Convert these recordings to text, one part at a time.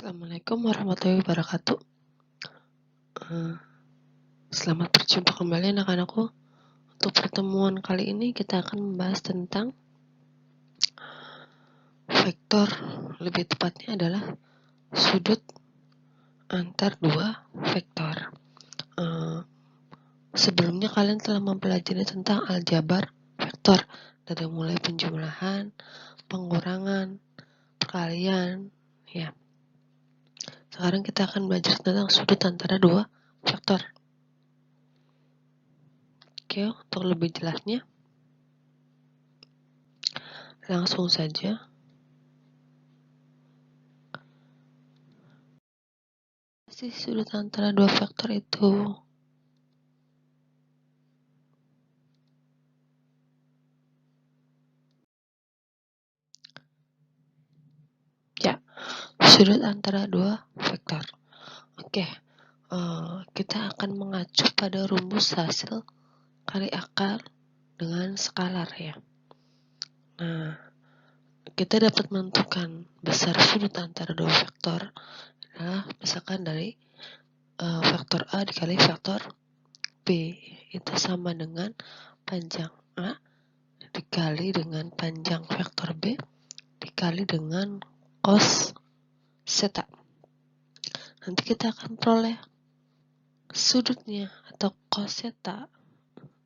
Assalamualaikum warahmatullahi wabarakatuh. Selamat berjumpa kembali anak-anakku. Untuk pertemuan kali ini kita akan membahas tentang vektor, lebih tepatnya adalah sudut antar dua vektor. Sebelumnya kalian telah mempelajari tentang aljabar vektor, dari mulai penjumlahan, pengurangan, perkalian, ya. Sekarang kita akan belajar tentang sudut antara dua vektor. Oke, untuk lebih jelasnya, langsung saja. Sudut antara dua vektor itu sudut antara dua vektor. Oke, kita akan mengacu pada rumus hasil kali akar dengan skalar, ya. Nah, kita dapat menentukan besar sudut antara dua vektor adalah misalkan dari vektor A dikali vektor B, itu sama dengan panjang A dikali dengan panjang vektor B dikali dengan cos theta. Nanti kita akan peroleh sudutnya atau cos theta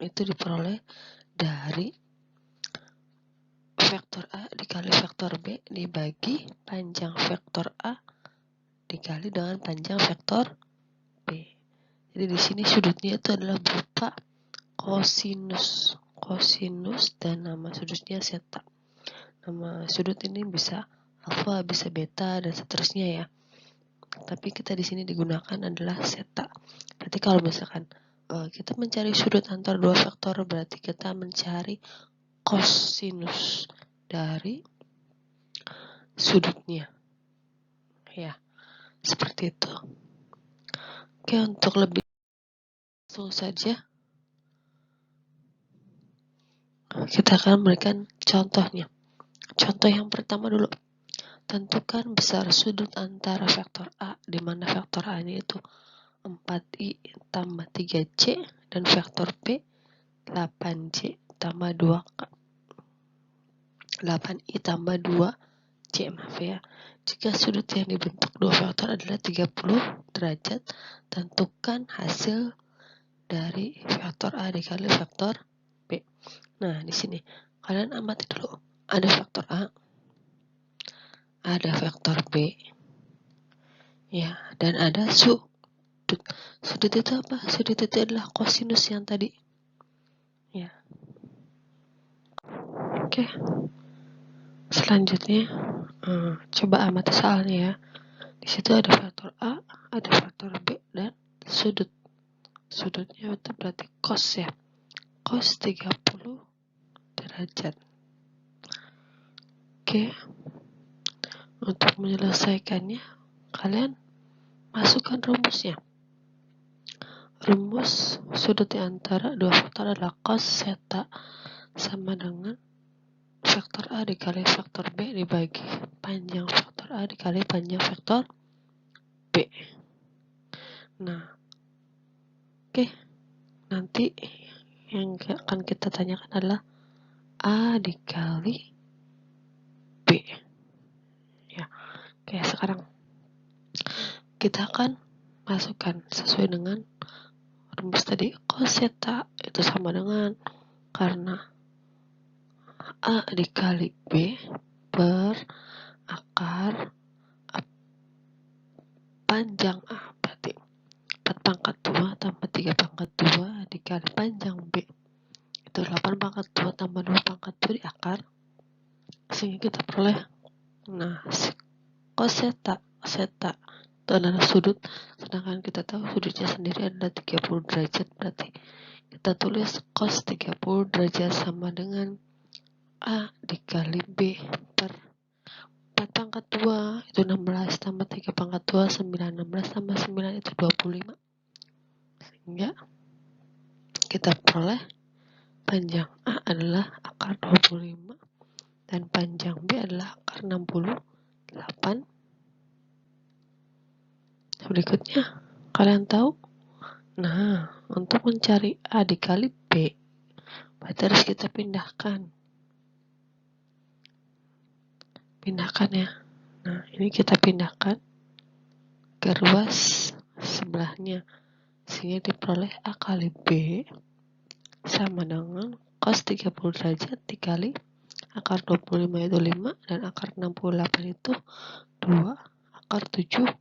itu diperoleh dari vektor A dikali vektor B dibagi panjang vektor A dikali dengan panjang vektor B. Jadi di sini sudutnya itu adalah berupa kosinus dan nama sudutnya theta. Nama sudut ini bisa alfa, bisa beta, dan seterusnya, ya. Tapi kita di sini digunakan adalah theta. Berarti kalau misalkan kita mencari sudut antara dua vektor, berarti kita mencari kosinus dari sudutnya, ya, seperti itu. Oke, untuk lebih langsung saja kita akan memberikan contohnya. Contoh yang pertama dulu, tentukan besar sudut antara vektor A, di mana vektor A ini itu 4i tambah 3c, dan vektor B 8c tambah 2k. 8i tambah 2c, maaf ya. Jika sudut yang dibentuk dua vektor adalah 30 derajat, tentukan hasil dari vektor A dikali vektor B. Nah, di sini kalian amati dulu. Ada vektor A, ada vektor B, ya, dan ada sudut. Sudut itu apa? Sudut itu adalah kosinus yang tadi, ya. Oke. Selanjutnya, coba amati soalnya, ya. Di situ ada vektor A, ada vektor B, dan sudut. Sudutnya itu berarti cos, ya. Cos 30 derajat. Oke. Untuk menyelesaikannya, kalian masukkan rumusnya. Rumus sudut di antara dua vektor adalah cos theta sama dengan vektor A dikali vektor B dibagi panjang vektor A dikali panjang vektor B. Nah, oke. Nanti yang akan kita tanyakan adalah A dikali B. Ya. Oke, sekarang kita akan masukkan sesuai dengan rumus tadi. Cos theta itu sama dengan karena A dikali B per akar panjang A, berarti 4 pangkat 2 tambah 3 pangkat 2 dikali panjang B itu 8 pangkat 2 tambah 2 pangkat 2 di akar, sehingga kita peroleh, nah, cos theta itu adalah sudut, sedangkan kita tahu sudutnya sendiri adalah 30 derajat, berarti kita tulis cos 30 derajat sama dengan A dikali B per 4 pangkat 2 itu 16 tambah 3 pangkat 2 9, 16 tambah 9 itu 25, sehingga kita peroleh panjang A adalah akar 25 dan panjang B adalah akar 68 berikutnya, kalian tahu? Nah, untuk mencari A dikali B, berarti harus kita pindahkan. Pindahkan ya. Nah, ini kita pindahkan ke ruas sebelahnya. Sehingga diperoleh A kali B sama dengan cos 30 derajat dikali akar 25 itu 5 dan akar 68 itu 2 akar 17.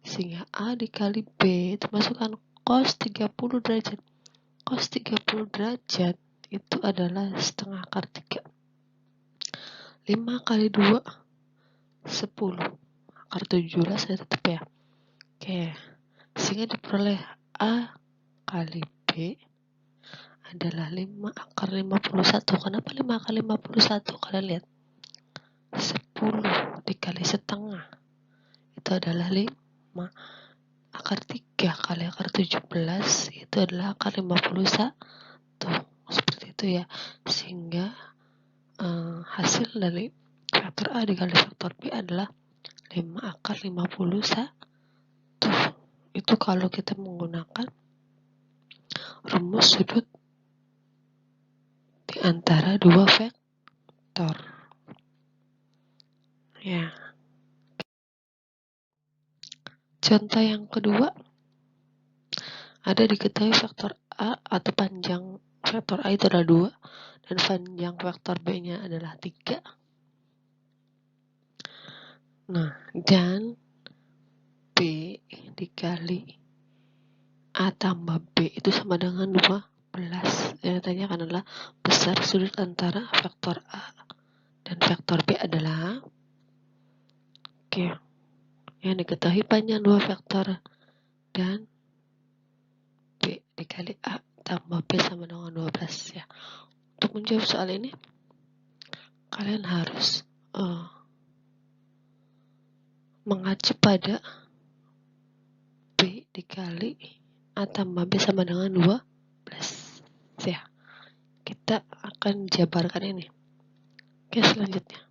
Sehingga A dikali B itu masukkan cos 30 derajat. Cos 30 derajat itu adalah setengah akar 3. 5 kali 2 10 akar 17 saya tetap ya. Oke, sehingga diperoleh A kali B adalah 5 akar 51. Kenapa 5 akar 51? Kalian lihat 10 dikali setengah itu adalah 5 akar 3 kali akar 17 itu adalah akar 51. Seperti itu ya. Sehingga hasil dari faktor A dikali faktor B adalah 5 akar 51. Itu kalau kita menggunakan rumus sudut di antara dua vektor. Ya. Contoh yang kedua, ada diketahui vektor A atau panjang vektor A itu adalah 2 dan panjang vektor B-nya adalah 3. Nah, dan B dikali A tambah B itu sama dengan 12. Yang ditanyakan adalah besar sudut antara vektor A dan vektor B adalah yang diketahui panjang dua vektor dan B dikali A tambah B sama dengan 12 ya. Untuk menjawab soal ini kalian harus mengacu pada B dikali A tambah B sama dengan 12 ya. Kita akan jabarkan ini. Oke, selanjutnya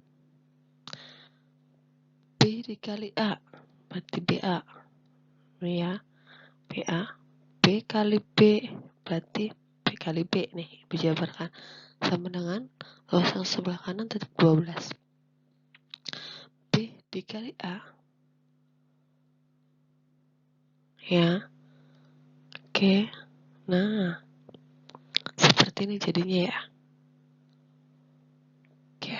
B dikali A berarti BA ya. BA B kali B berarti B kali B nih dijabarkan sama dengan luas yang sebelah kanan tetap 12. B dikali A ya. Oke, nah seperti ini jadinya ya. Oke,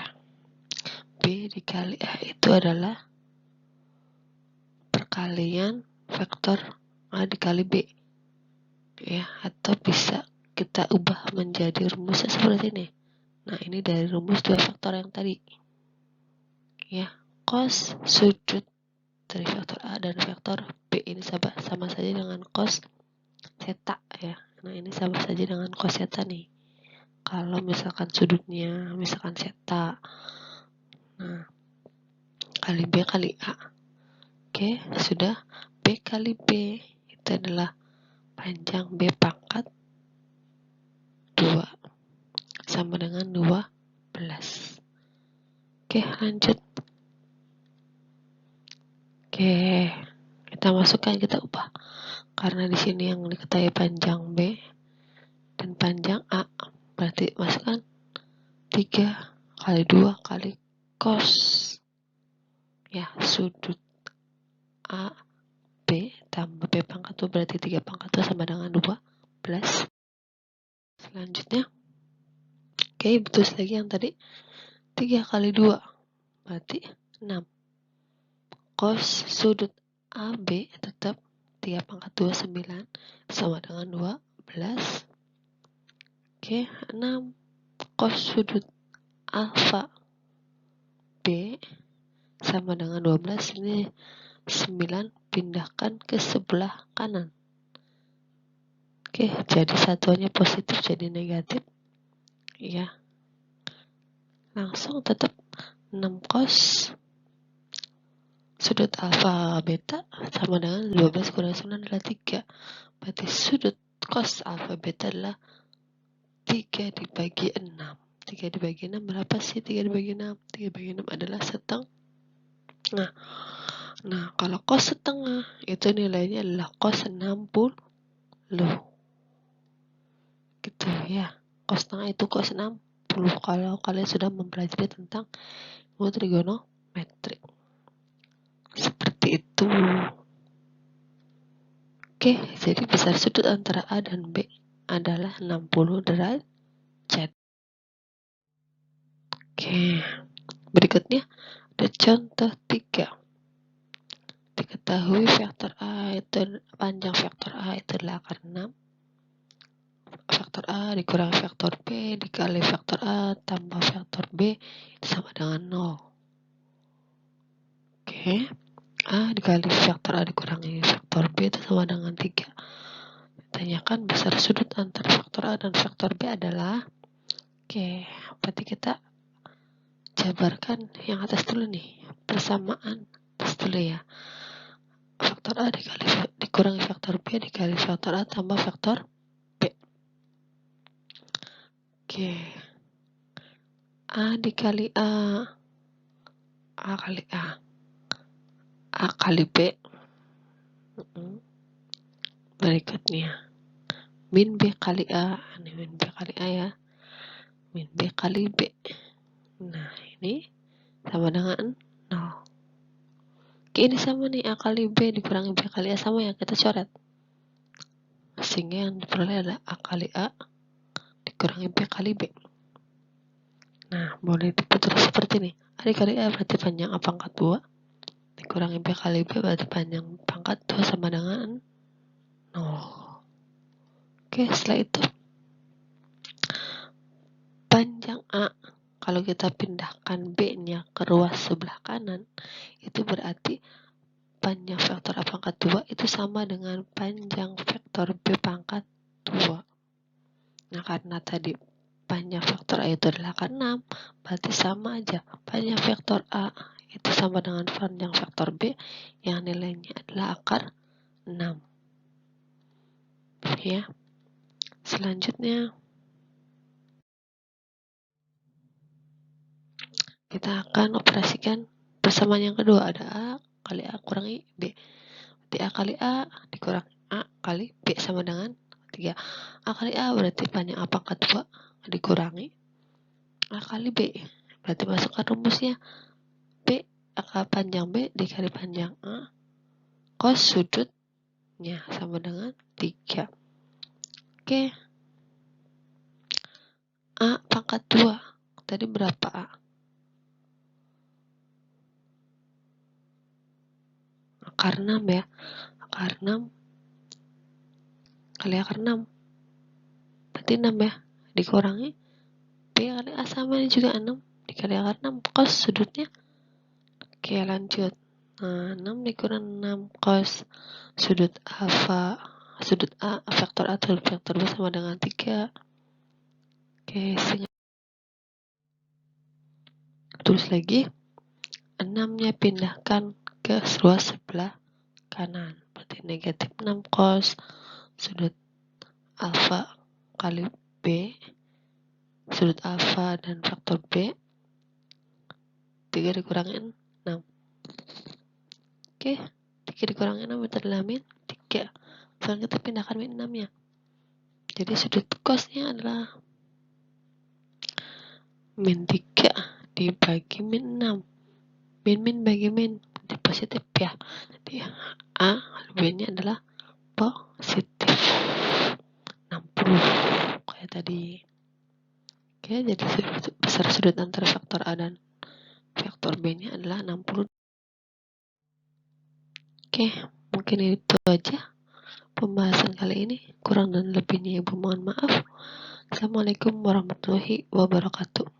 B dikali A itu adalah perkalian vektor A dikali B ya, atau bisa kita ubah menjadi rumusnya seperti ini. Nah, ini dari rumus dua vektor yang tadi ya. Cos sudut dari vektor A dan vektor B ini sama saja dengan cos theta ya. Nah, ini sama saja dengan cos theta nih. Kalau misalkan sudutnya misalkan theta. Nah, kali B kali A. Oke, sudah. B kali B itu adalah panjang B pangkat 2 sama dengan 12. Oke, lanjut. Oke, kita masukkan, kita ubah. Karena di sini yang diketahui panjang B dan panjang A, berarti masukkan 3 kali 2 kali cos ya, sudut A B tambah B pangkat 2 berarti 3 pangkat 2 sama dengan 12. Selanjutnya, oke, betul lagi yang tadi 3 kali 2 berarti 6. Cos sudut AB tetap 3 pangkat 2 9 sama dengan 12. Oke, 6 cos sudut alfa B sama dengan 12. Ini 9 pindahkan ke sebelah kanan. Oke, jadi satuannya positif jadi negatif ya. Langsung tetap 6 cos sudut alfa beta sama dengan 12 kurang 9 adalah 3. Berarti sudut cos alfa beta adalah 3 dibagi 6. 3 dibagi 6 berapa sih? 3 dibagi 6 adalah setengah. Nah, kalau cos setengah, itu nilainya adalah cos 60. Gitu ya. Cos setengah itu cos 60 kalau kalian sudah mempelajari tentang ilmu trigonometri. Seperti itu. Oke, jadi besar sudut antara A dan B adalah 60 derajat. Oke, berikutnya ada contoh 3. Diketahui vektor A itu panjang vektor A itu adalah akar 6. Vektor A dikurangi vektor B dikali vektor A tambah vektor B sama dengan 0. Oke, A dikali vektor A dikurangi vektor B itu sama dengan 3. Ditanyakan besar sudut antara vektor A dan vektor B adalah, oke, berarti kita jabarkan yang atas dulu nih, persamaan atas dulu ya. Vektor A dikurangi vektor B dikali vektor A tambah vektor B. Oke, A dikali A kali A kali B. Berikutnya min B kali A, ini min B kali A ya, min B kali B. Nah, ini sama dengan 0. Oke, ini sama nih, A kali B dikurangi B kali A sama ya, kita coret. Sehingga yang diperoleh adalah A kali A dikurangi B kali B. Nah, boleh diputar seperti ini. A dikali A berarti panjang A pangkat 2. Dikurangi B kali B berarti panjang pangkat 2 sama dengan 0. Oke, setelah itu panjang A, kalau kita pindahkan B-nya ke ruas sebelah kanan, itu berarti panjang vektor A pangkat 2 itu sama dengan panjang vektor B pangkat 2. Nah, karena tadi panjang vektor A itu adalah akar 6, berarti sama aja. Panjang vektor A itu sama dengan panjang vektor B yang nilainya adalah akar 6. Ya. Selanjutnya kita akan operasikan persamaan yang kedua. Ada A kali A kurangi B. Berarti A kali A dikurangi A kali B sama dengan 3. A kali A berarti panjang A pangkat 2 dikurangi A kali B. Berarti masukkan rumusnya. B panjang B dikali panjang A cos sudutnya sama dengan 3. Oke. A pangkat 2. Tadi berapa A? Akar 6 ya. Akar 6 kali akar 6. Berarti 6 ya. Dikurangi B kali A sama ini juga 6 dikali akar 6 cos sudutnya. Oke, lanjut. Nah, 6 dikurangi 6 cos sudut A vektor A atau vektor B sama dengan 3. Oke, tulis lagi. 6-nya pindahkan ke ruas sebelah kanan. Berarti negatif 6 cos sudut alfa kali B, sudut alfa dan faktor B, 3 dikurangi 6. Oke, 3 dikurangi 6 itu adalah min 3. Sekarang kita pindahkan min 6-nya. Jadi sudut cosnya adalah min 3 dibagi min 6. Min bagi min, jadi positif ya. Jadi A B-nya adalah positif 60 kayak tadi. Oke, jadi besar sudut antara vektor A dan vektor B-nya adalah 60. Oke, mungkin itu aja pembahasan kali ini. Kurang dan lebihnya ibu mohon maaf. Assalamualaikum warahmatullahi wabarakatuh.